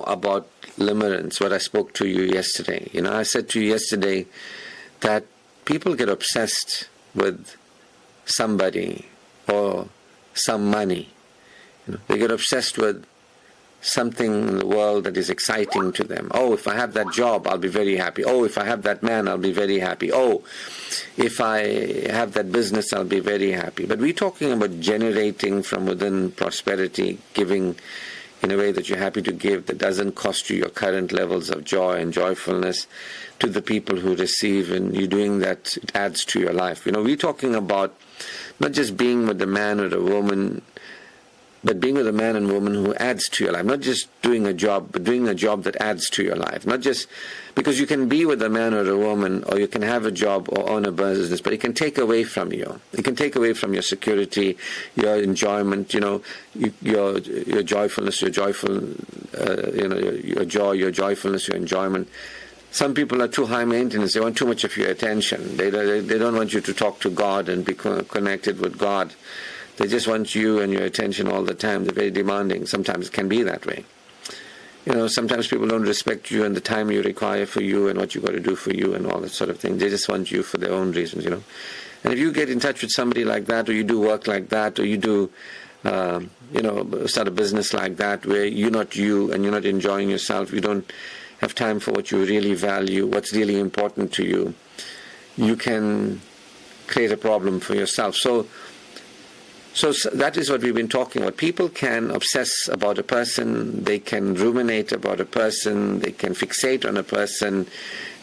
more about limerence, what I spoke to you yesterday. I said to you yesterday that people get obsessed with somebody or some money. They get obsessed with something in the world that is exciting to them. Oh, if I have that job, I'll be very happy. Oh, if I have that man, I'll be very happy. Oh, if I have that business, I'll be very happy. But we're talking about generating from within prosperity, giving in a way that you're happy to give, that doesn't cost you your current levels of joy and joyfulness to the people who receive, and you doing that, it adds to your life. We're talking about not just being with a man or a woman, but being with a man and woman who adds to your life. Not just doing a job, but doing a job that adds to your life. Not just because you can be with a man or a woman, or you can have a job or own a business, but it can take away from you. It can take away from your security, your enjoyment, your joyfulness, your joy, your joyfulness, your enjoyment. Some people are too high maintenance. They want too much of your attention. They don't want you to talk to God and be connected with God. They just want you and your attention all the time. They're very demanding. Sometimes it can be that way. Sometimes people don't respect you and the time you require for you and what you got to do for you and all that sort of thing. They just want you for their own reasons, And if you get in touch with somebody like that, or you do work like that, or you do, start a business like that, where you're not you and you're not enjoying yourself, you don't have time for what you really value, what's really important to you, you can create a problem for yourself. So that is what we've been talking about. People can obsess about a person, they can ruminate about a person, they can fixate on a person,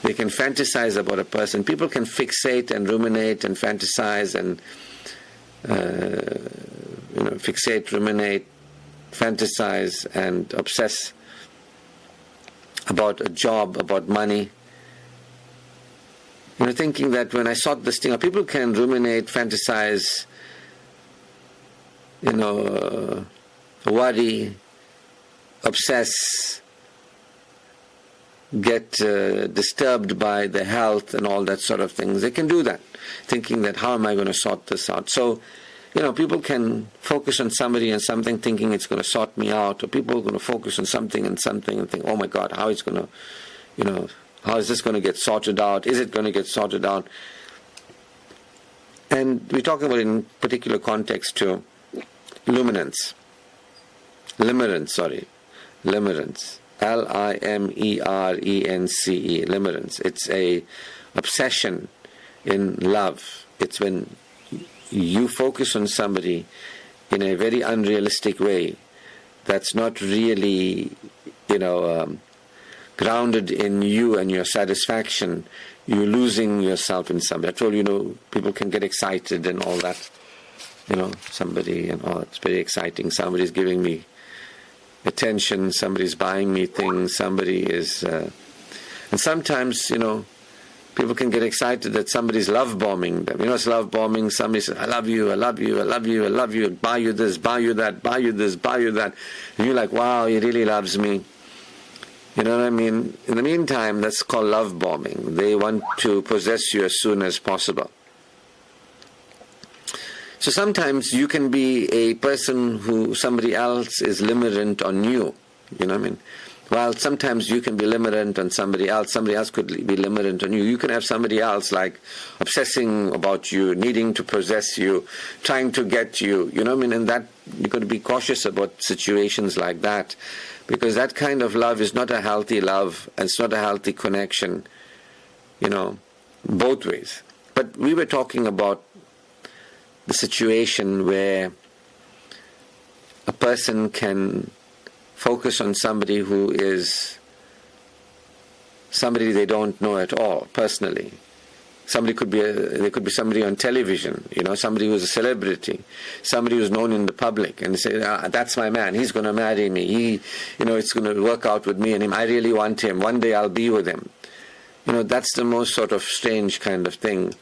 they can fantasize about a person. People can fixate and ruminate and fantasize and fixate, ruminate, fantasize and obsess about a job, about money. Thinking that when I sought this thing, people can ruminate, fantasize, worry, obsess, get disturbed by their health and all that sort of things. They can do that, thinking that how am I going to sort this out? So, people can focus on somebody and something thinking it's going to sort me out, or people are going to focus on something and think, oh my God, how is this going to get sorted out? Is it going to get sorted out? And we're talking about in particular context too. Limerence. Limerence. Limerence. Limerence. It's a obsession in love. It's when you focus on somebody in a very unrealistic way that's not really, grounded in you and your satisfaction. You're losing yourself in somebody. I told you, people can get excited and all that. Somebody, it's very exciting. Somebody's giving me attention. Somebody's buying me things. Somebody is, and sometimes, people can get excited that somebody's love bombing them. It's love bombing. Somebody says, I love you, I love you, I love you, I love you, buy you this, buy you that, buy you this, buy you that. And you're like, wow, he really loves me. You know what I mean? In the meantime, that's called love bombing. They want to possess you as soon as possible. So sometimes you can be a person who somebody else is limerent on you. You know what I mean? While sometimes you can be limerent on somebody else could be limerent on you. You can have somebody else like obsessing about you, needing to possess you, trying to get you. You know what I mean? And that you've got to be cautious about situations like that, because that kind of love is not a healthy love, and it's not a healthy connection, both ways. But we were talking about the situation where a person can focus on somebody who is somebody they don't know at all personally. There could be somebody on television, somebody who's a celebrity, somebody who's known in the public, and they say, that's my man, he's going to marry me, it's going to work out with me and him, I really want him, one day I'll be with him. That's the most sort of strange kind of thing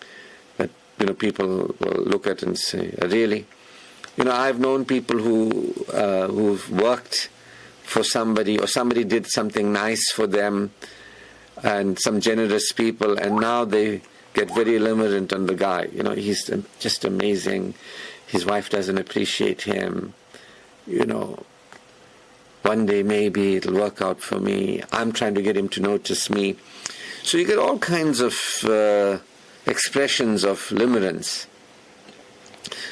that, people will look at and say, really? I've known people who've worked for somebody, or somebody did something nice for them, and some generous people, and now they get very limerent on the guy. He's just amazing. His wife doesn't appreciate him. one day maybe it'll work out for me. I'm trying to get him to notice me. So you get all kinds of expressions of limerence.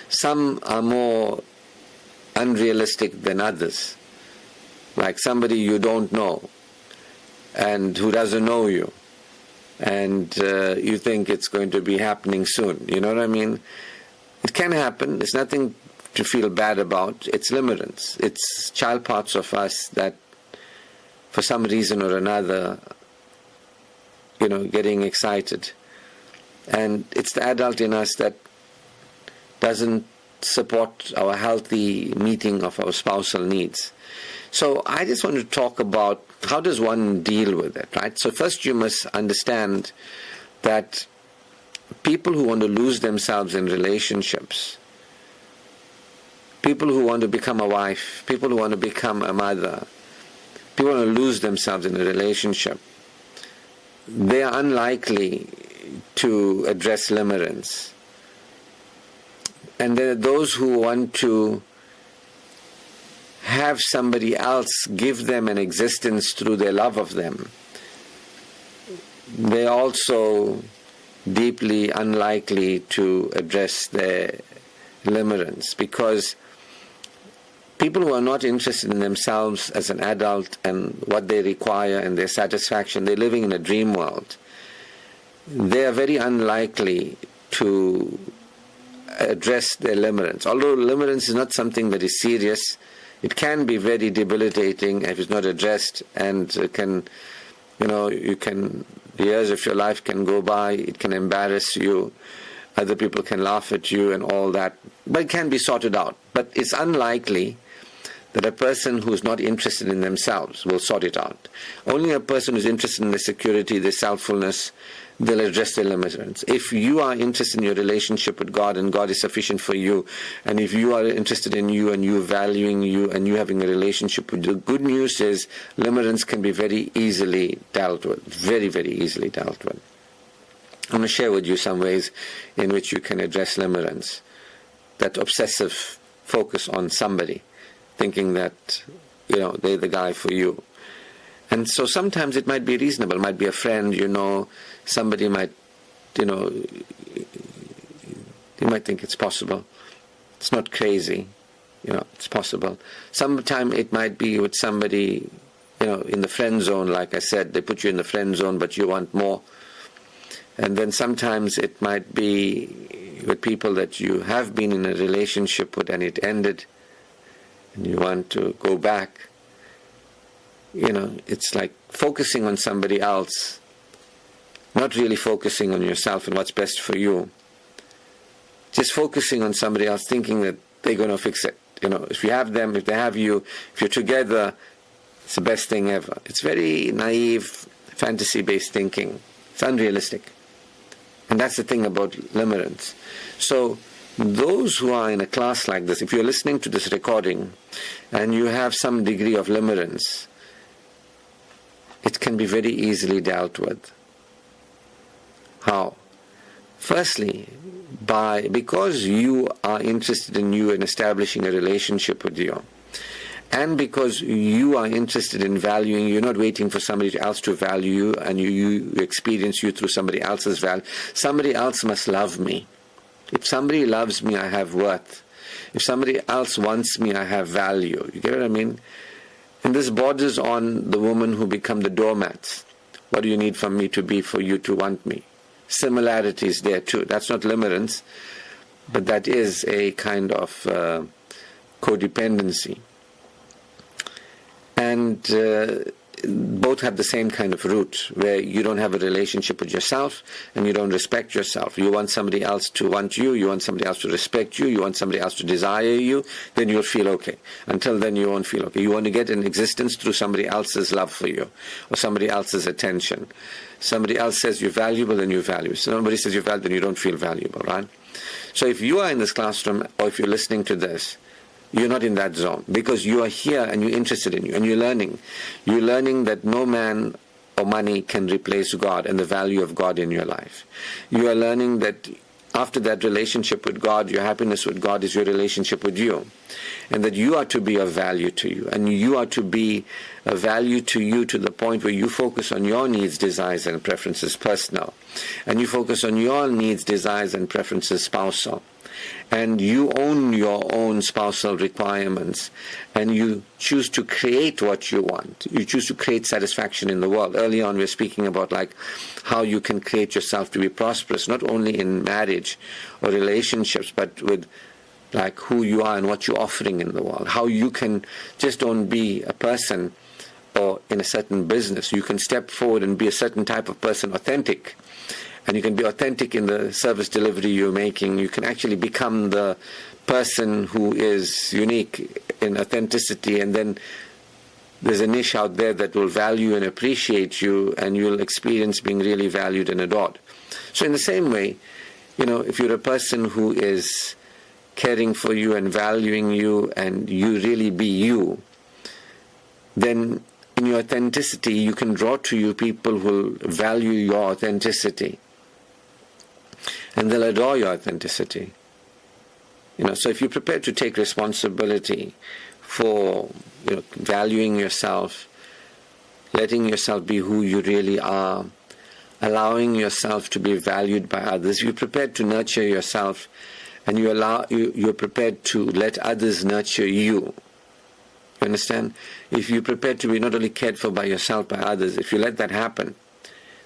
Some are more unrealistic than others, like somebody you don't know and who doesn't know you, and you think it's going to be happening soon. You know what I mean? It can happen. There's nothing to feel bad about. It's limerence. It's child parts of us that for some reason or another, getting excited. And it's the adult in us that doesn't support our healthy meeting of our spousal needs. So I just want to talk about how does one deal with it, right? So first you must understand that people who want to lose themselves in relationships, people who want to become a wife, people who want to become a mother, people who want to lose themselves in a relationship, they are unlikely to address limerence. And there are those who want to have somebody else give them an existence through their love of them. They're also deeply unlikely to address their limerence, because people who are not interested in themselves as an adult and what they require and their satisfaction, they're living in a dream world. They are very unlikely to address their limerence. Although limerence is not something that is serious, it can be very debilitating if it's not addressed, and it can, years of your life can go by, it can embarrass you, other people can laugh at you and all that, but it can be sorted out. But it's unlikely that a person who's not interested in themselves will sort it out. Only a person who's interested in their security, their selffulness, they'll address their limerence. If you are interested in your relationship with God and God is sufficient for you, and if you are interested in you and you valuing you and you having a relationship with you, the good news is limerence can be very easily dealt with, very, very easily dealt with. I'm going to share with you some ways in which you can address limerence. That obsessive focus on somebody, thinking that, they're the guy for you. And so sometimes it might be reasonable, it might be a friend, somebody might, you might think it's possible. It's not crazy, it's possible. Sometimes it might be with somebody, in the friend zone, like I said, they put you in the friend zone, but you want more. And then sometimes it might be with people that you have been in a relationship with and it ended, and you want to go back. It's like focusing on somebody else, not really focusing on yourself and what's best for you. Just focusing on somebody else, thinking that they're going to fix it. If you have them, if they have you, if you're together, it's the best thing ever. It's very naive, fantasy-based thinking. It's unrealistic. And that's the thing about limerence. So those who are in a class like this, if you're listening to this recording and you have some degree of limerence, it can be very easily dealt with. How? Firstly, because you are interested in you and establishing a relationship with you, and because you are interested in valuing, you're not waiting for somebody else to value you, and you experience you through somebody else's value. Somebody else must love me. If somebody loves me, I have worth. If somebody else wants me, I have value. You get what I mean? And this borders on the woman who become the doormats. What do you need from me to be for you to want me? Similarities there too. That's not limerence, but that is a kind of codependency. And both have the same kind of root, where you don't have a relationship with yourself and you don't respect yourself. You want somebody else to want you, you want somebody else to respect you, you want somebody else to desire you, then you'll feel okay. Until then you won't feel okay. You want to get an existence through somebody else's love for you or somebody else's attention. Somebody else says you're valuable, then you value. Somebody says you're valuable, then you don't feel valuable, right? So if you are in this classroom or if you're listening to this, you're not in that zone, because you are here and you're interested in you and you're learning. You're learning that no man or money can replace God and the value of God in your life. You are learning that after that relationship with God, your happiness with God is your relationship with you. and that you are to be of value to you, and you are to be of value to you to the point where you focus on your needs, desires, and preferences personal, and you focus on your needs, desires, and preferences spousal, and you own your own spousal requirements, and you choose to create what you want. You choose to create satisfaction in the world. Early on we were speaking about how you can create yourself to be prosperous, not only in marriage or relationships, but with who you are and what you're offering in the world. How you can just don't be a person or in a certain business. You can step forward and be a certain type of person, authentic. And you can be authentic in the service delivery you're making. You can actually become the person who is unique in authenticity, and then there's a niche out there that will value and appreciate you, and you'll experience being really valued and adored. So in the same way, if you're a person who is caring for you and valuing you, and you really be you, then in your authenticity you can draw to you people who will value your authenticity, and they'll adore your authenticity. So if you're prepared to take responsibility for valuing yourself, letting yourself be who you really are, allowing yourself to be valued by others, you're prepared to nurture yourself, and you're prepared to let others nurture you. You understand? If you're prepared to be not only cared for by yourself, by others, if you let that happen,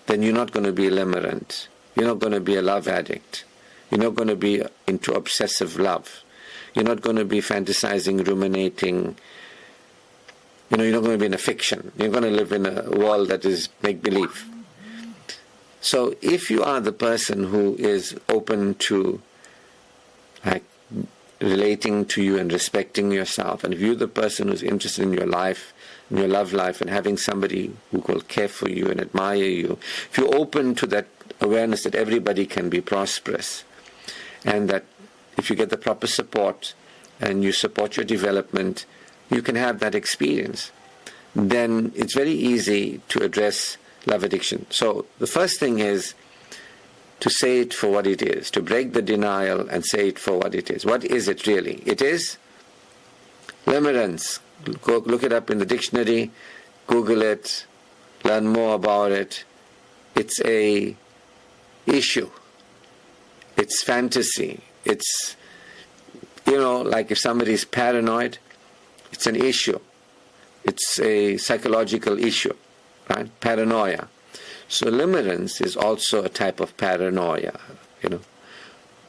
then you're not going to be a limerent. You're not going to be a love addict. You're not going to be into obsessive love. You're not going to be fantasizing, ruminating. You're not going to be in a fiction. You're going to live in a world that is make-believe. So if you are the person who is open to relating to you and respecting yourself, and if you're the person who's interested in your life, in your love life, and having somebody who will care for you and admire you, if you're open to that awareness that everybody can be prosperous, and that if you get the proper support and you support your development, you can have that experience, then it's very easy to address love addiction. So the first thing is to say it for what it is, to break the denial and say it for what it is. What is it really? It is limerence. Go look it up in the dictionary, Google it, learn more about it. It's a issue. It's fantasy. It's, like if somebody's paranoid, it's an issue. It's a psychological issue, right? Paranoia. So limerence is also a type of paranoia,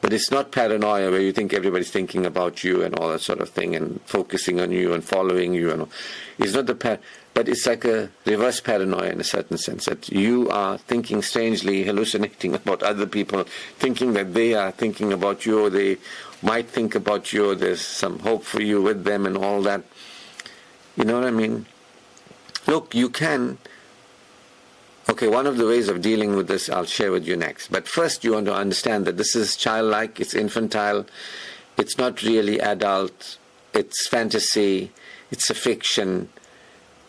But it's not paranoia where you think everybody's thinking about you and all that sort of thing and focusing on you and following you. And all. It's not but it's like a reverse paranoia in a certain sense, that you are thinking strangely, hallucinating about other people, thinking that they are thinking about you, or they might think about you, or there's some hope for you with them and all that. You know what I mean? Look, you can... Okay, one of the ways of dealing with this I'll share with you next. But first you want to understand that this is childlike, it's infantile, it's not really adult, it's fantasy, it's a fiction,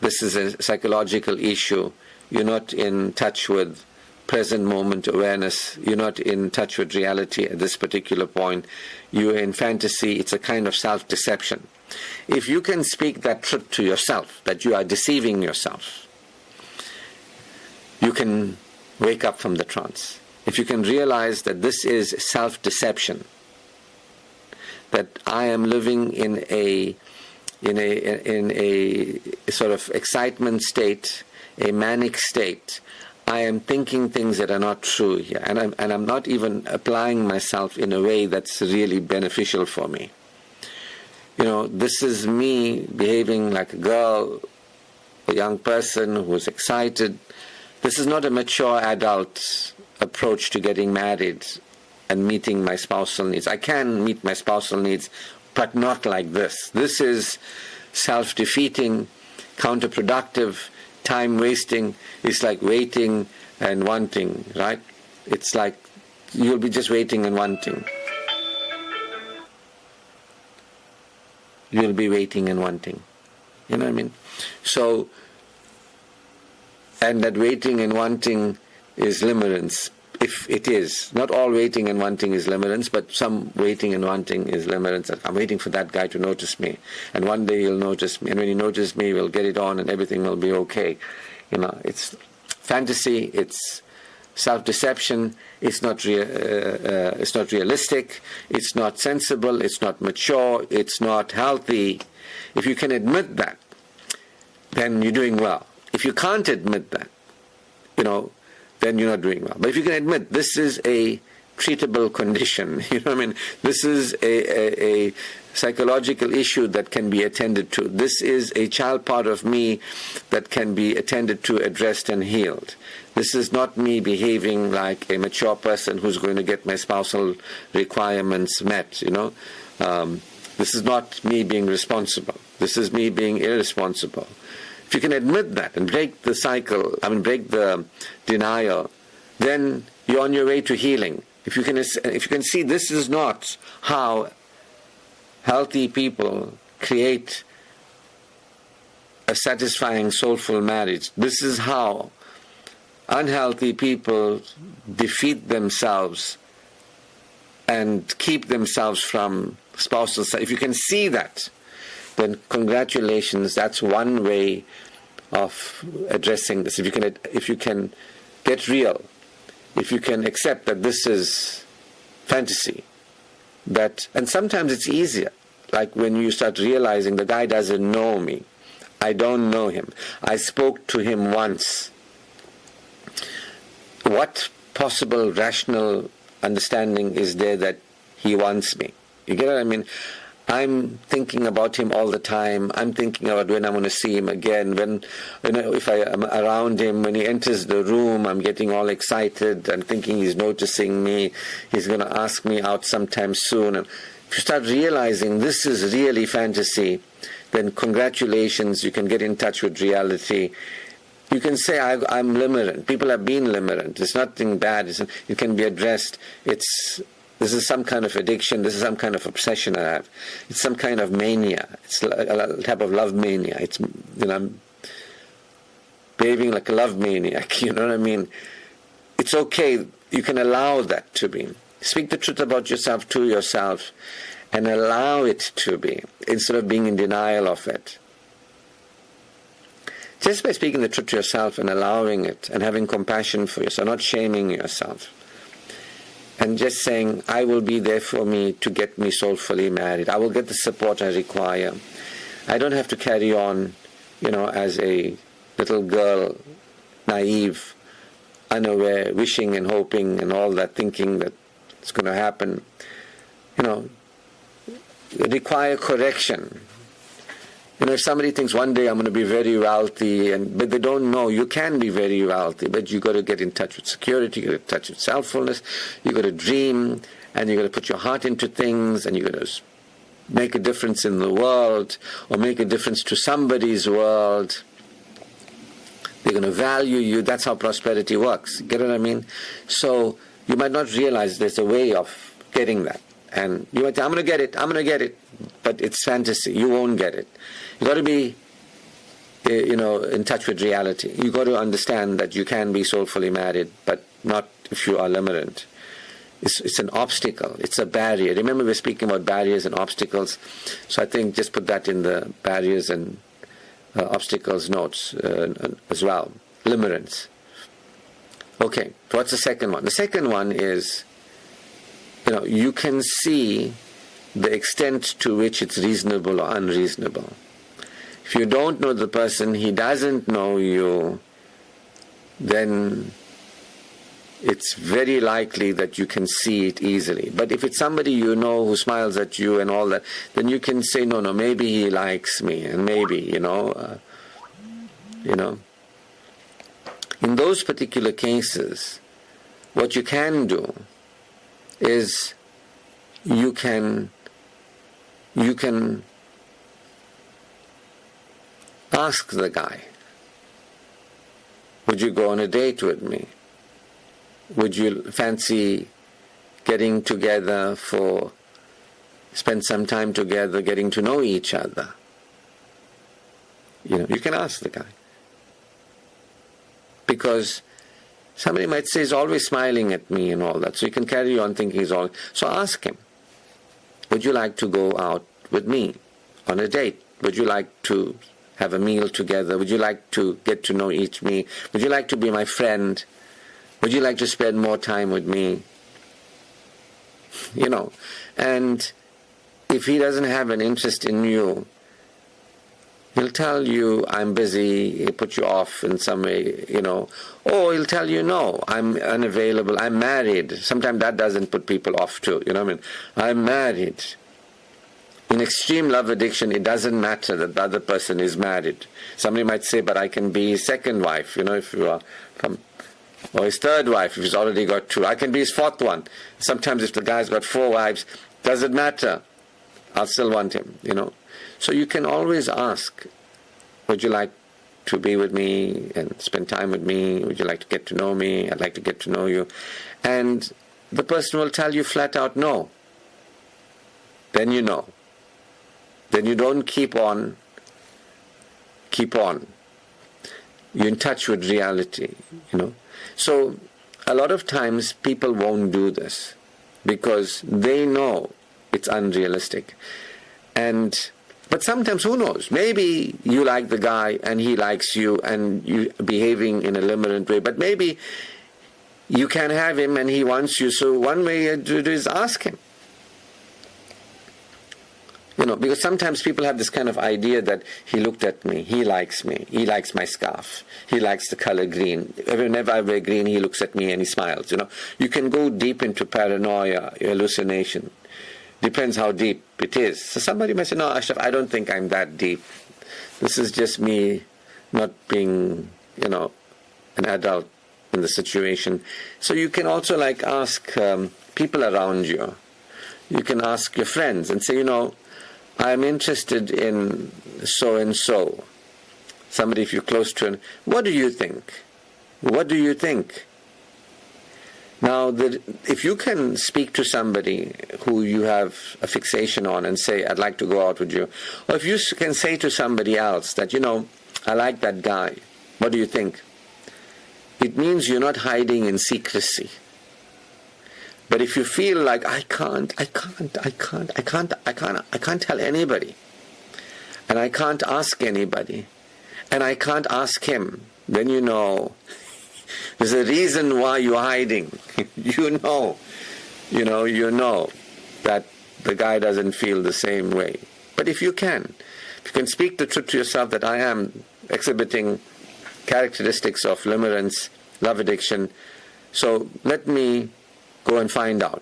this is a psychological issue. You're not in touch with present moment awareness, you're not in touch with reality at this particular point, you're in fantasy, it's a kind of self-deception. If you can speak that truth to yourself, that you are deceiving yourself, you can wake up from the trance. If you can realize that this is self-deception, that I am living in a sort of excitement state, a manic state, I am thinking things that are not true here, and I'm not even applying myself in a way that's really beneficial for me. This is me behaving like a girl, a young person who's excited. This is not a mature adult approach to getting married and meeting my spousal needs. I can meet my spousal needs, but not like this. This is self-defeating, counterproductive, time-wasting. It's like waiting and wanting, right? It's like you'll be just waiting and wanting. You'll be waiting and wanting. You know what I mean? And that waiting and wanting is limerence. if it is. Not all waiting and wanting is limerence, but some waiting and wanting is limerence. I'm waiting for that guy to notice me, and one day he'll notice me, and when he notices me, we'll get it on, and everything will be okay. It's fantasy, it's self-deception, it's not realistic, it's not sensible, it's not mature, it's not healthy. If you can admit that, then you're doing well. If you can't admit that, then you're not doing well. But if you can admit this is a treatable condition, this is a psychological issue that can be attended to. This is a child part of me that can be attended to, addressed, and healed. This is not me behaving like a mature person who's going to get my spousal requirements met, This is not me being responsible. This is me being irresponsible. If you can admit that and break the cycle, break the denial, then you're on your way to healing. If you can see this is not how healthy people create a satisfying, soulful marriage. This is how unhealthy people defeat themselves and keep themselves from spousal sex. If you can see that, then congratulations, that's one way of addressing this. If you can get real, if you can accept that this is fantasy, and sometimes it's easier, like when you start realizing the guy doesn't know me, I don't know him, I spoke to him once. What possible rational understanding is there that he wants me? You get what I mean? I'm thinking about him all the time. I'm thinking about when I'm going to see him again. If I am around him, when he enters the room, I'm getting all excited. I'm thinking he's noticing me. He's going to ask me out sometime soon. And if you start realizing this is really fantasy, then congratulations, you can get in touch with reality. You can say, I'm limerent. People have been limerent. It's nothing bad. It can be addressed. This is some kind of addiction. This is some kind of obsession I have. It's some kind of mania. It's a type of love mania. I'm behaving like a love maniac. You know what I mean? It's okay. You can allow that to be. Speak the truth about yourself to yourself and allow it to be, instead of being in denial of it. Just by speaking the truth to yourself and allowing it and having compassion for yourself, not shaming yourself. And just saying, I will be there for me to get me soulfully married. I will get the support I require. I don't have to carry on, as a little girl, naive, unaware, wishing and hoping and all that, thinking that it's going to happen. Require correction. If somebody thinks one day I'm going to be very wealthy, but they don't know, you can be very wealthy, but you got to get in touch with security, you got to get in touch with self-fullness, you got to dream, and you got to put your heart into things, and you got to make a difference in the world, or make a difference to somebody's world. They're going to value you. That's how prosperity works. Get what I mean? So you might not realize there's a way of getting that. And you might say, I'm going to get it, but it's fantasy. You won't get it. You got to be, in touch with reality. You got to understand that you can be soulfully married, but not if you are limerent. It's an obstacle. It's a barrier. Remember, we're speaking about barriers and obstacles. So I think just put that in the barriers and obstacles notes as well. Limerence. Okay, what's the second one? The second one is, you can see the extent to which it's reasonable or unreasonable. If you don't know the person, he doesn't know you, then it's very likely that you can see it easily. But if it's somebody you know who smiles at you and all that, then you can say, no, maybe he likes me, and maybe, In those particular cases, what you can do is you can ask the guy, would you go on a date with me? Would you fancy getting together spend some time together, getting to know each other? You can ask the guy. Because Somebody might say he's always smiling at me and all that. So you can carry on thinking he's all. So ask him, would you like to go out with me on a date? Would you like to have a meal together? Would you like to get to know me? Would you like to be my friend? Would you like to spend more time with me? You know, and if he doesn't have an interest in you, he'll tell you, I'm busy, he'll put you off in some way, you know. Or he'll tell you, no, I'm unavailable, I'm married. Sometimes that doesn't put people off too, you know what I mean? I'm married. In extreme love addiction, it doesn't matter that the other person is married. Somebody might say, but I can be his second wife, you know, if you are from, or his third wife, if he's already got two. I can be his fourth one. Sometimes if the guy's got 4 wives, doesn't matter. I'll still want him, you know. So you can always ask, would you like to be with me and spend time with me? Would you like to get to know me? I'd like to get to know you. And the person will tell you flat out no. Then you know. Then you don't keep on. You're in touch with reality, you know. So a lot of times people won't do this because they know it's unrealistic. But sometimes, who knows, maybe you like the guy and he likes you and you're behaving in a limerent way, but maybe you can have him and he wants you, so one way to do is ask him. You know, because sometimes people have this kind of idea that he looked at me, he likes my scarf, he likes the color green. Whenever I wear green, he looks at me and he smiles, you know. You can go deep into paranoia, hallucination. Depends how deep it is. So somebody might say, no, Ashraf, I don't think I'm that deep. This is just me not being, you know, an adult in the situation. So you can also like ask people around you. You can ask your friends and say, you know, I'm interested in so-and-so. Somebody if you're close to, what do you think? What do you think? Now, if you can speak to somebody who you have a fixation on and say, I'd like to go out with you, or if you can say to somebody else that, you know, I like that guy, what do you think? It means you're not hiding in secrecy. But if you feel like, I can't tell anybody, and I can't ask anybody, and I can't ask him, then you know, there's a reason why you're hiding. You know that the guy doesn't feel the same way. But if you can speak the truth to yourself that I am exhibiting characteristics of limerence, love addiction, so let me go and find out.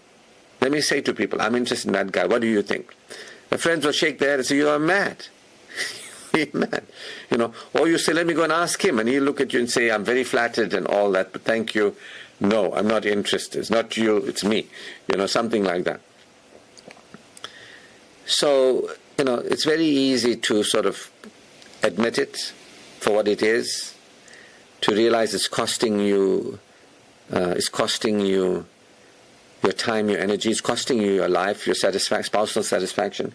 Let me say to people, I'm interested in that guy. What do you think? My friends will shake their head and say, you are mad. You're mad. You know, or you say, let me go and ask him, and he'll look at you and say, I'm very flattered and all that, but thank you. No, I'm not interested. It's not you, it's me. You know, something like that. So, you know, it's very easy to sort of admit it for what it is, to realize it's costing you your time, your energy, it's costing you your life, your spousal satisfaction.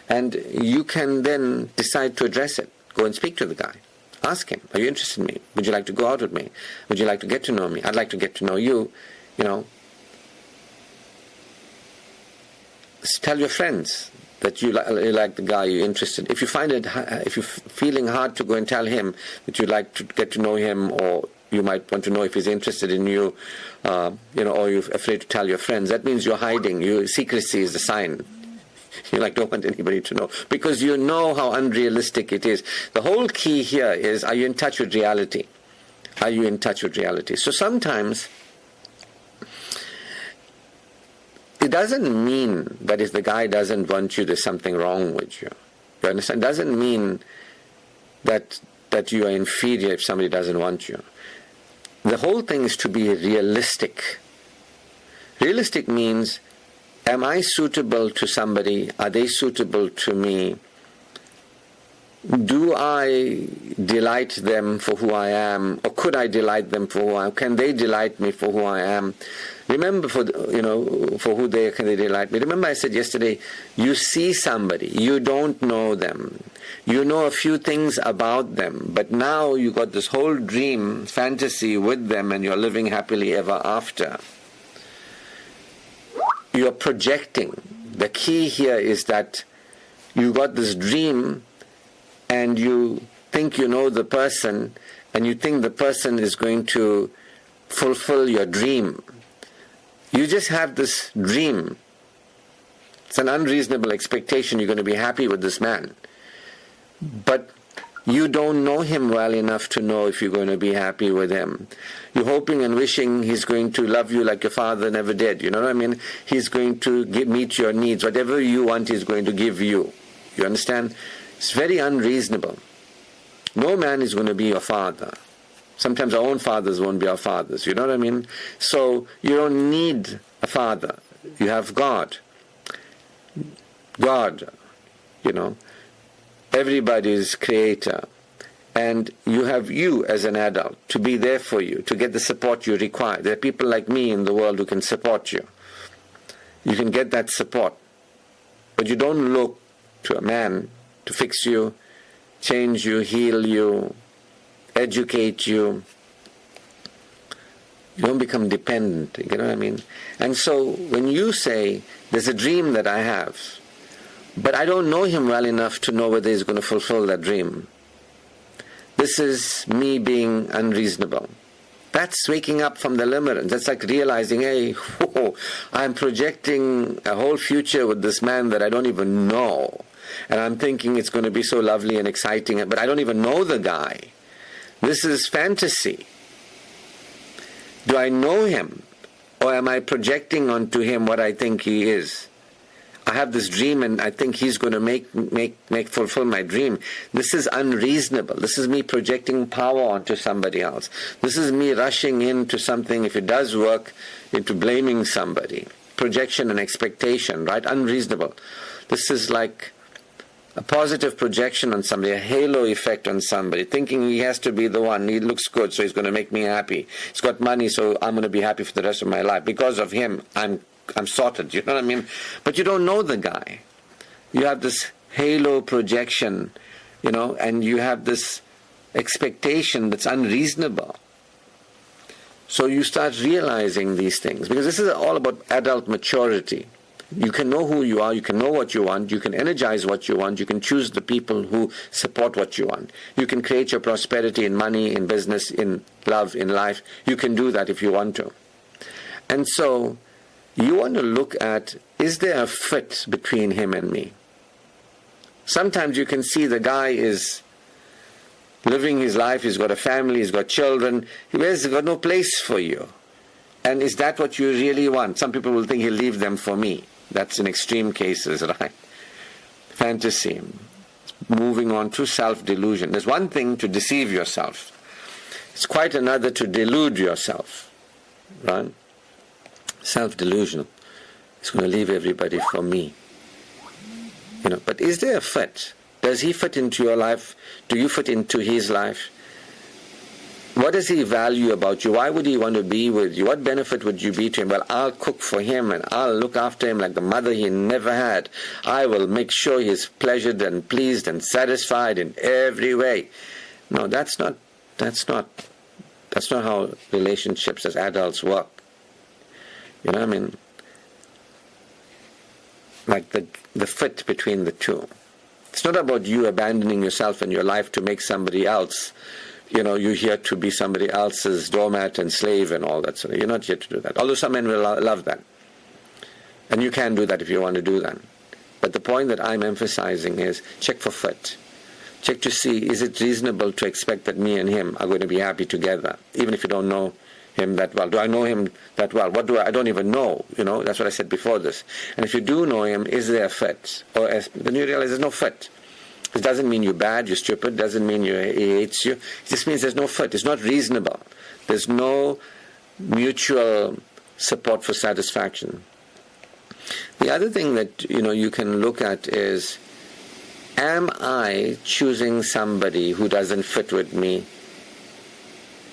And you can then decide to address it. Go and speak to the guy. Ask him, are you interested in me? Would you like to go out with me? Would you like to get to know me? I'd like to get to know you. You know, tell your friends that you like the guy, you're interested. If you find it, if you're feeling hard to go and tell him that you'd like to get to know him, or you might want to know if he's interested in you, you know, or you're afraid to tell your friends, that means you're hiding. Secrecy is the sign. You don't want anybody to know, because you know how unrealistic it is. The whole key here is, are you in touch with reality? Are you in touch with reality? So sometimes it doesn't mean that if the guy doesn't want you, there's something wrong with you. You understand? It doesn't mean that you are inferior if somebody doesn't want you. The whole thing is to be realistic. Realistic means, am I suitable to somebody? Are they suitable to me? do I delight them for who I am, or could I delight them for who I am? Can they delight me for who I am? Remember, for who can they delight me? Remember, I said yesterday, you see somebody, you don't know them, you know a few things about them, but now you got this whole dream, fantasy with them, and you're living happily ever after. You're projecting. The key here is that you got this dream, and you think you know the person, and you think the person is going to fulfill your dream. You just have this dream. It's an unreasonable expectation you're going to be happy with this man. But you don't know him well enough to know if you're going to be happy with him. You're hoping and wishing he's going to love you like your father never did. You know what I mean? He's going to meet your needs. Whatever you want, he's going to give you. You understand? It's very unreasonable. No man is going to be your father. Sometimes our own fathers won't be our fathers. You know what I mean? So you don't need a father. You have God. God, everybody's creator. And you have you as an adult to be there for you, to get the support you require. There are people like me in the world who can support you. You can get that support. But you don't look to a man to fix you, change you, heal you, educate you. You don't become dependent, you know what I mean? And so when you say, there's a dream that I have, but I don't know him well enough to know whether he's going to fulfill that dream. This is me being unreasonable. That's waking up from the limerence. That's like realizing, hey, I'm projecting a whole future with this man that I don't even know. And I'm thinking it's going to be so lovely and exciting, but I don't even know the guy. This is fantasy. Do I know him? Or am I projecting onto him what I think he is? I have this dream and I think he's going to fulfill my dream. This is unreasonable. This is me projecting power onto somebody else. This is me rushing into something, if it does work, into blaming somebody. Projection and expectation, right? Unreasonable. This is like a positive projection on somebody, a halo effect on somebody, thinking he has to be the one. He looks good, so he's going to make me happy. He's got money, so I'm going to be happy for the rest of my life. Because of him, I'm sorted, you know what I mean? But you don't know the guy. You have this halo projection, and you have this expectation that's unreasonable. So you start realizing these things, because this is all about adult maturity. You can know who you are, you can know what you want, you can energize what you want, you can choose the people who support what you want. You can create your prosperity in money, in business, in love, in life. You can do that if you want to. And so you want to look at, is there a fit between him and me? Sometimes you can see the guy is living his life, he's got a family, he's got children, he's got no place for you. And is that what you really want? Some people will think he'll leave them for me. That's in extreme cases, right? Fantasy. Moving on to self-delusion. There's one thing to deceive yourself. It's quite another to delude yourself, right? Self-delusion. It's going to leave everybody for me. But is there a fit? Does he fit into your life? Do you fit into his life? What does he value about you? Why would he want to be with you? What benefit would you be to him? Well, I'll cook for him and I'll look after him like the mother he never had. I will make sure he's pleasured and pleased and satisfied in every way. No, that's not how relationships as adults work. You know what I mean? Like the fit between the two. It's not about you abandoning yourself and your life to make somebody else. You're here to be somebody else's doormat and slave and all that. So you're not here to do that. Although some men will love that. And you can do that if you want to do that. But the point that I'm emphasizing is check for fit. Check to see, is it reasonable to expect that me and him are going to be happy together, even if you don't know him that well. Do I know him that well? I don't even know. That's what I said before this. And if you do know him, is there a fit? Or then you realize there's no fit. It doesn't mean you're bad, you're stupid, doesn't mean he hates you. It just means there's no fit. It's not reasonable. There's no mutual support for satisfaction. The other thing that you can look at is am I choosing somebody who doesn't fit with me?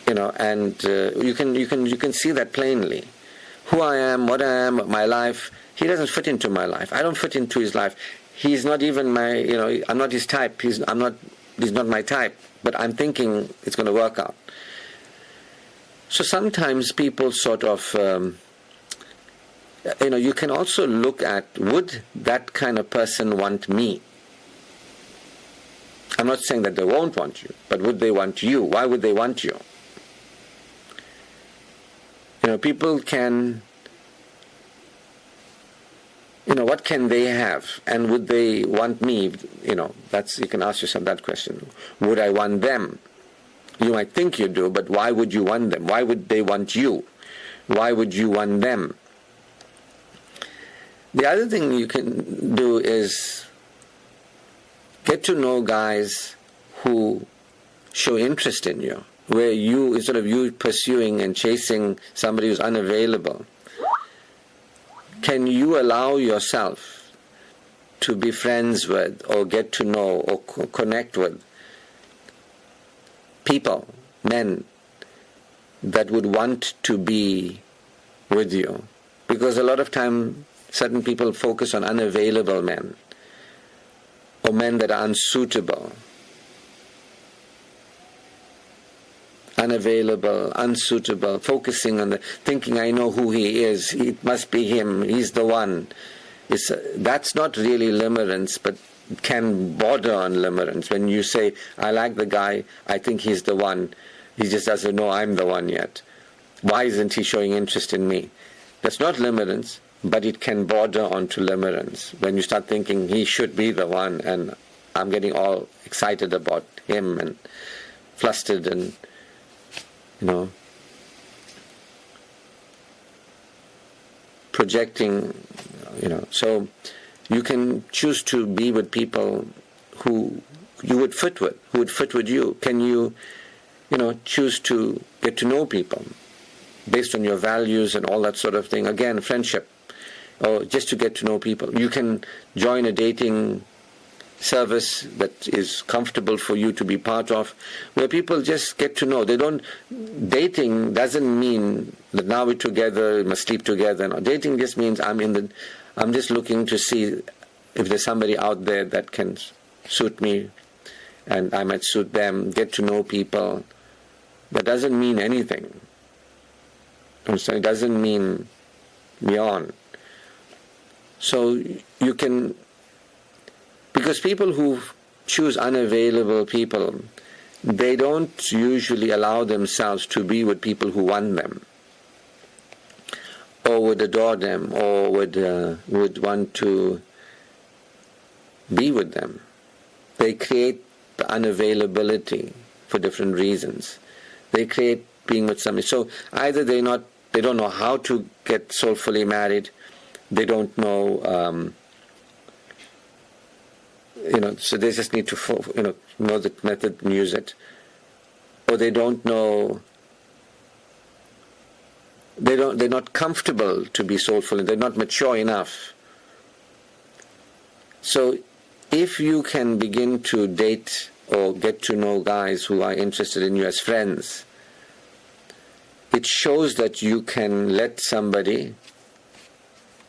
And you can see that plainly. Who I am, what I am, my life. He doesn't fit into my life. I don't fit into his life. He's not even my. I'm not his type. He's not my type. But I'm thinking it's going to work out. So sometimes people sort of, you can also look at, would that kind of person want me? I'm not saying that they won't want you, but would they want you? Why would they want you? People can, what can they have? And would they want me? You can ask yourself that question. Would I want them? You might think you do, but why would you want them? Why would they want you? Why would you want them? The other thing you can do is get to know guys who show interest in you, where you, instead of you pursuing and chasing somebody who's unavailable, can you allow yourself to be friends with or get to know or connect with people, men, that would want to be with you? Because a lot of time certain people focus on unavailable men or men that are unsuitable. Unavailable, unsuitable, focusing on thinking I know who he is, it must be him, he's the one. That's not really limerence, but can border on limerence. When you say, I like the guy, I think he's the one, he just doesn't know I'm the one yet. Why isn't he showing interest in me? That's not limerence, but it can border onto limerence. When you start thinking he should be the one, and I'm getting all excited about him and flustered and projecting, so you can choose to be with people who you would fit with, who would fit with you. Can you, choose to get to know people based on your values and all that sort of thing? Again, friendship, or just to get to know people. You can join a dating service that is comfortable for you to be part of, where people just get to know. Dating doesn't mean that now we're together, we must sleep together. No, dating just means I'm just looking to see if there's somebody out there that can suit me and I might suit them. Get to know people. That doesn't mean anything. It doesn't mean beyond. So you can, because people who choose unavailable people, they don't usually allow themselves to be with people who want them, or would adore them, or would want to be with them. They create the unavailability for different reasons. They create being with somebody. So either they don't know how to get soulfully married, they don't know. So they just need to know the method and use it, or they don't know. They're not comfortable to be soulful, and they're not mature enough. So, if you can begin to date or get to know guys who are interested in you as friends, it shows that you can let somebody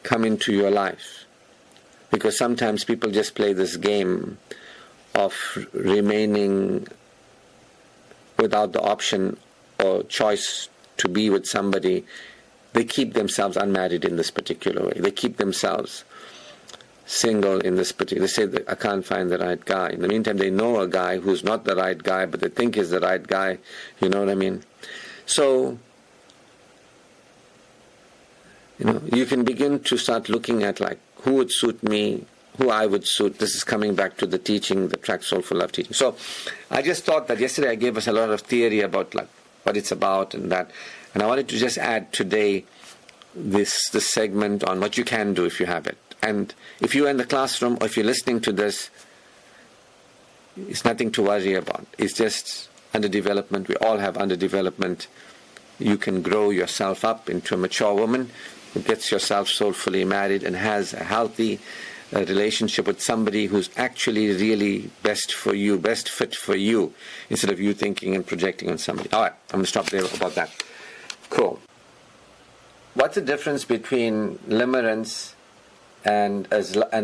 come into your life. Because sometimes people just play this game of remaining without the option or choice to be with somebody. They keep themselves unmarried in this particular way. They keep themselves single in this particular. They say that I can't find the right guy. In the meantime, they know a guy who's not the right guy, but they think is the right guy. You know what I mean? So, you can begin to start looking at who would suit me, who I would suit. This is coming back to the teaching, the Track Soulful Love teaching. So I just thought that yesterday I gave us a lot of theory about what it's about and that. And I wanted to just add today this segment on what you can do if you have it. And if you're in the classroom or if you're listening to this, it's nothing to worry about. It's just underdevelopment. We all have underdevelopment. You can grow yourself up into a mature woman who gets yourself soulfully married and has a healthy a relationship with somebody who's actually really best for you, best fit for you, instead of you thinking and projecting on somebody. All right, I'm going to stop there about that. Cool. What's the difference between limerence and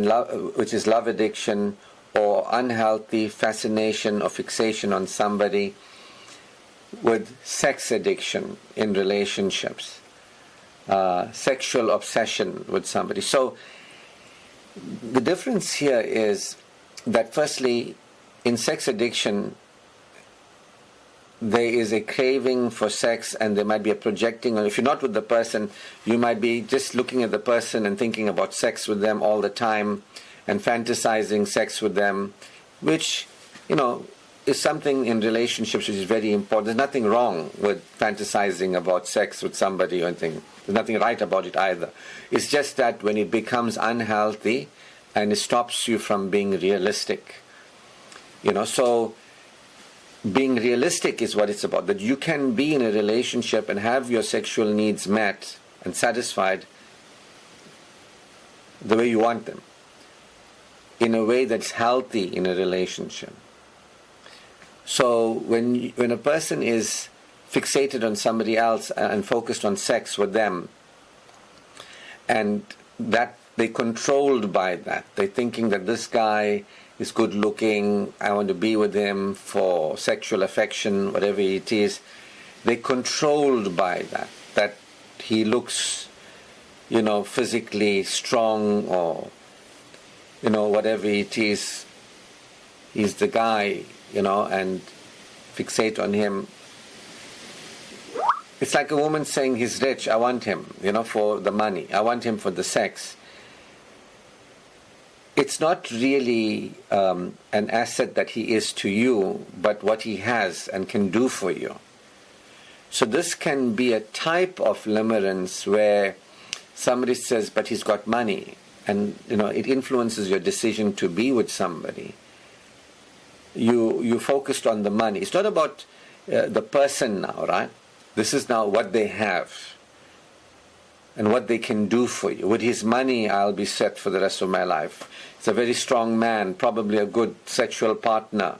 love, which is love addiction, or unhealthy fascination or fixation on somebody, with sex addiction in relationships, sexual obsession with somebody? So the difference here is that, firstly, in sex addiction, there is a craving for sex, and there might be a projecting, or if you're not with the person, you might be just looking at the person and thinking about sex with them all the time and fantasizing sex with them, which, is something in relationships which is very important. There's nothing wrong with fantasizing about sex with somebody or anything. There's nothing right about it either. It's just that when it becomes unhealthy and it stops you from being realistic, so being realistic is what it's about, that you can be in a relationship and have your sexual needs met and satisfied the way you want them, in a way that's healthy in a relationship. So when a person is fixated on somebody else and focused on sex with them, and that they're controlled by that, they're thinking that this guy is good looking, I want to be with him for sexual affection, whatever it is, they're controlled by that he looks, physically strong, or, whatever it is, he's the guy, and fixate on him. It's like a woman saying he's rich, I want him, for the money, I want him for the sex. It's not really an asset that he is to you, but what he has and can do for you. So this can be a type of limerence where somebody says, but he's got money, and it influences your decision to be with somebody. You focused on the money. It's not about the person now, right? This is now what they have and what they can do for you. With his money, I'll be set for the rest of my life. He's a very strong man, probably a good sexual partner,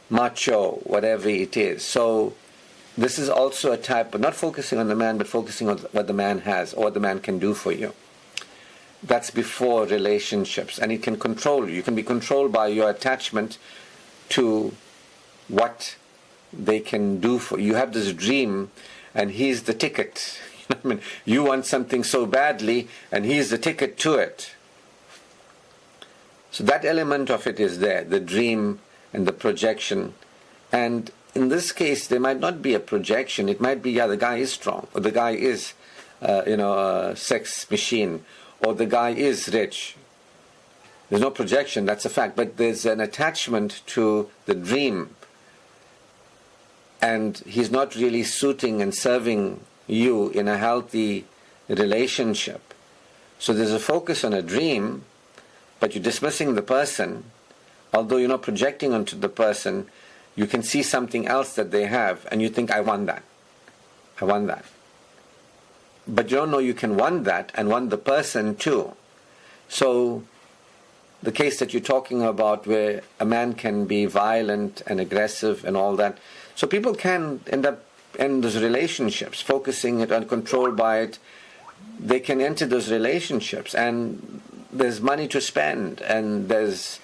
macho, whatever it is. So this is also a type of not focusing on the man, but focusing on what the man has or what the man can do for you. That's before relationships, and it can control you. You can be controlled by your attachment to what they can do for you. You have this dream, and he's the ticket. You want something so badly, and he's the ticket to it. So that element of it is there, the dream and the projection. And in this case, there might not be a projection. It might be, the guy is strong, or the guy is, a sex machine, or the guy is rich. There's no projection, that's a fact. But there's an attachment to the dream. And he's not really suiting and serving you in a healthy relationship. So there's a focus on a dream, but you're dismissing the person. Although you're not projecting onto the person, you can see something else that they have, and you think, I want that. I want that. But you don't know you can want that and want the person too. So the case that you're talking about, where a man can be violent and aggressive and all that, so people can end up in those relationships, focusing it and controlled by it. They can enter those relationships, and there's money to spend, and there's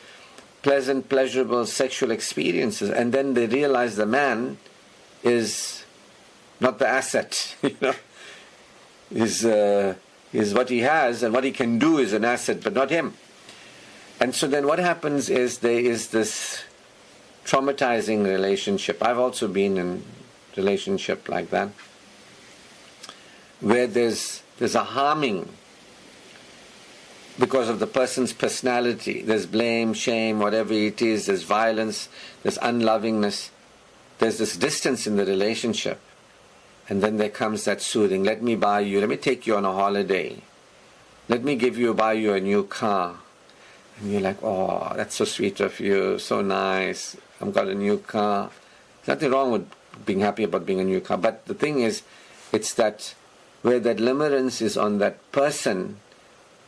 pleasant, pleasurable sexual experiences, and then they realize the man is not the asset, is what he has, and what he can do is an asset, but not him. And so then what happens is there is this traumatizing relationship. I've also been in a relationship like that, where there's a harming because of the person's personality. There's blame, shame, whatever it is, there's violence, there's unlovingness, there's this distance in the relationship. And then there comes that soothing, let me take you on a holiday, let me buy you a new car. And you're like, oh, that's so sweet of you, so nice, I've got a new car. There's nothing wrong with being happy about being a new car, but the thing is, it's that where that limerence is on that person,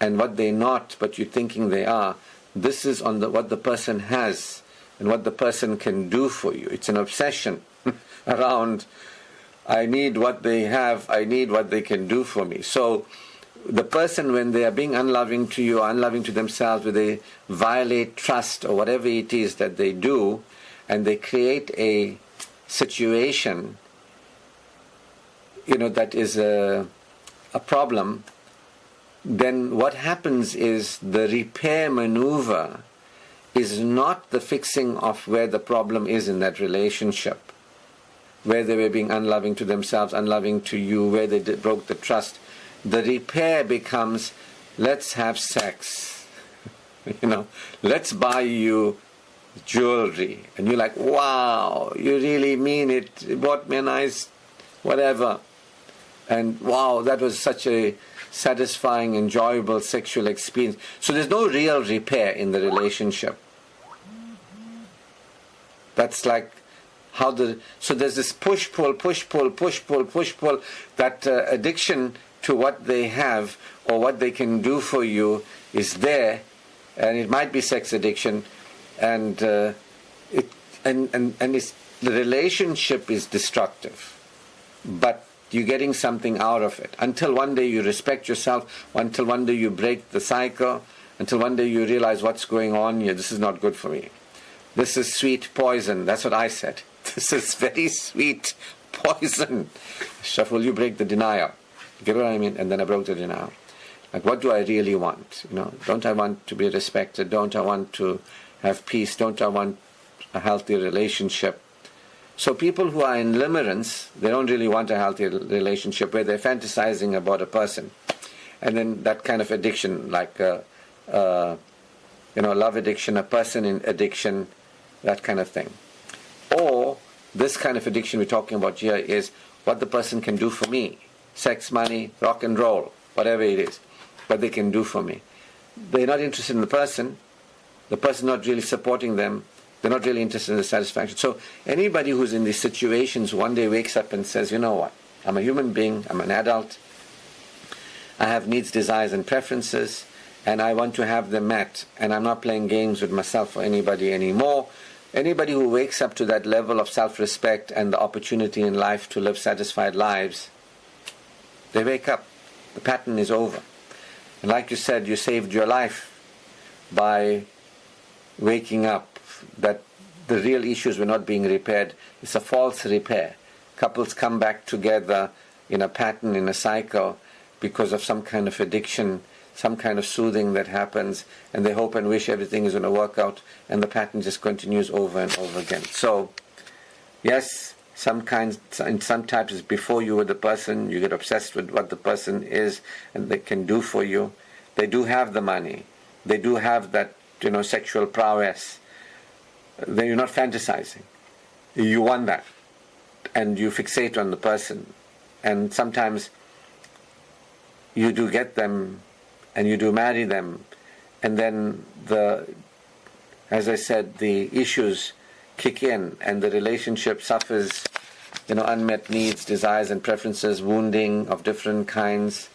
and what they're not, but you're thinking they are. This is on what the person has and what the person can do for you. It's an obsession around, I need what they have, I need what they can do for me. So the person, when they are being unloving to you, or unloving to themselves, where they violate trust or whatever it is that they do, and they create a situation, that is a problem, then what happens is the repair maneuver is not the fixing of where the problem is in that relationship, where they were being unloving to themselves, unloving to you, where they broke the trust. The repair becomes, let's have sex, let's buy you jewelry. And you're like, wow, you really mean it, you bought me a nice whatever. And wow, that was such a satisfying, enjoyable sexual experience. So there's no real repair in the relationship. That's like how so there's this push-pull, push-pull, push-pull, push-pull, that addiction to what they have or what they can do for you is there, and it might be sex addiction, and the relationship is destructive, but you're getting something out of it. Until one day you respect yourself, until one day you break the cycle, until one day you realize what's going on here, this is not good for me. This is sweet poison. That's what I said. This is very sweet poison. Shaful, you break the denial. Get what I mean? And then I broke the denial. Like, what do I really want? Don't I want to be respected? Don't I want to have peace? Don't I want a healthy relationship? So people who are in limerence, they don't really want a healthy relationship, where they're fantasizing about a person. And then that kind of addiction, like love addiction, a person in addiction, that kind of thing. Or this kind of addiction we're talking about here is what the person can do for me. Sex, money, rock and roll, whatever it is, what they can do for me. They're not interested in the person not really supporting them, they're not really interested in the satisfaction. So anybody who's in these situations one day wakes up and says, you know what, I'm a human being, I'm an adult, I have needs, desires and preferences, and I want to have them met, and I'm not playing games with myself or anybody anymore. Anybody who wakes up to that level of self-respect and the opportunity in life to live satisfied lives, they wake up. The pattern is over. And like you said, you saved your life by waking up, that the real issues were not being repaired. It's a false repair. Couples come back together in a pattern, in a cycle, because of some kind of addiction, some kind of soothing that happens, and they hope and wish everything is going to work out, and the pattern just continues over and over again. So, yes, in some types, before you were the person, you get obsessed with what the person is and they can do for you. They do have the money. They do have that, sexual prowess. Then you're not fantasizing. You want that. And you fixate on the person. And sometimes you do get them and you do marry them. And then as I said, the issues kick in and the relationship suffers, unmet needs, desires and preferences, wounding of different kinds,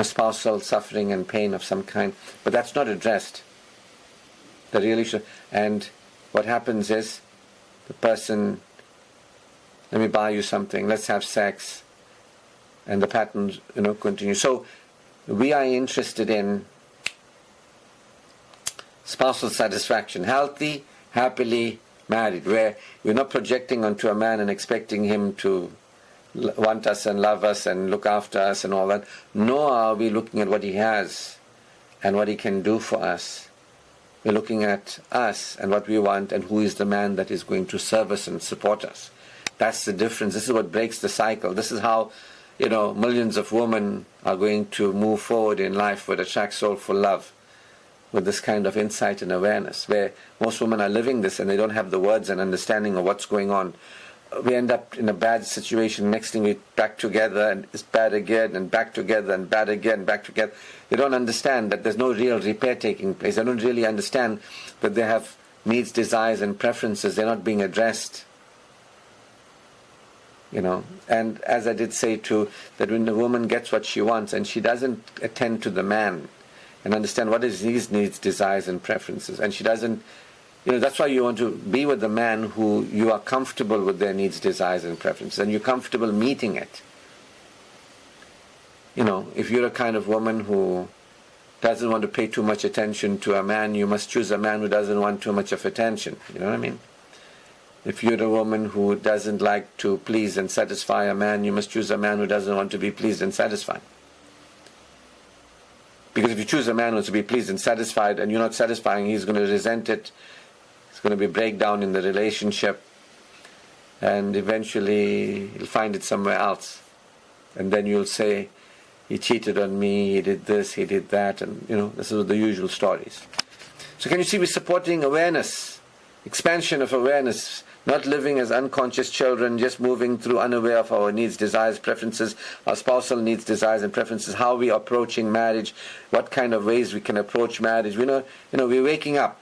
spousal suffering and pain of some kind. But that's not addressed. The real issue. And what happens is, the person, let me buy you something, let's have sex, and the patterns, continue. So we are interested in spousal satisfaction, healthy, happily married, where we're not projecting onto a man and expecting him to want us and love us and look after us and all that, nor are we looking at what he has and what he can do for us. We're looking at us and what we want and who is the man that is going to serve us and support us. That's the difference. This is what breaks the cycle. This is how, millions of women are going to move forward in life with Attract Soulful Love, with this kind of insight and awareness, where most women are living this and they don't have the words and understanding of what's going on. We end up in a bad situation. Next thing we're back together and it's bad again, and back together and bad again, back together. They don't understand that there's no real repair taking place. They don't really understand that they have needs, desires and preferences. They're not being addressed. And as I did say too, that when the woman gets what she wants and she doesn't attend to the man and understand what is his needs, desires and preferences, and she doesn't, that's why you want to be with the man who you are comfortable with their needs, desires and preferences, and you're comfortable meeting it. If you're a kind of woman who doesn't want to pay too much attention to a man, you must choose a man who doesn't want too much of attention. You know what I mean? If you're a woman who doesn't like to please and satisfy a man, you must choose a man who doesn't want to be pleased and satisfied. Because if you choose a man who wants to be pleased and satisfied and you're not satisfying, he's going to resent it. It's going to be a breakdown in the relationship. And eventually he'll find it somewhere else. And then you'll say, he cheated on me, he did this, he did that, and this is the usual stories. So can you see we're supporting awareness, expansion of awareness, not living as unconscious children, just moving through unaware of our needs, desires, preferences, our spousal needs, desires and preferences, how we are approaching marriage, what kind of ways we can approach marriage. We're waking up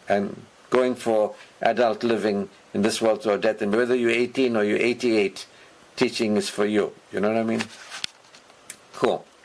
and going for adult living in this world to our death. And whether you're 18 or you're 88, teaching is for you. You know what I mean? Cool.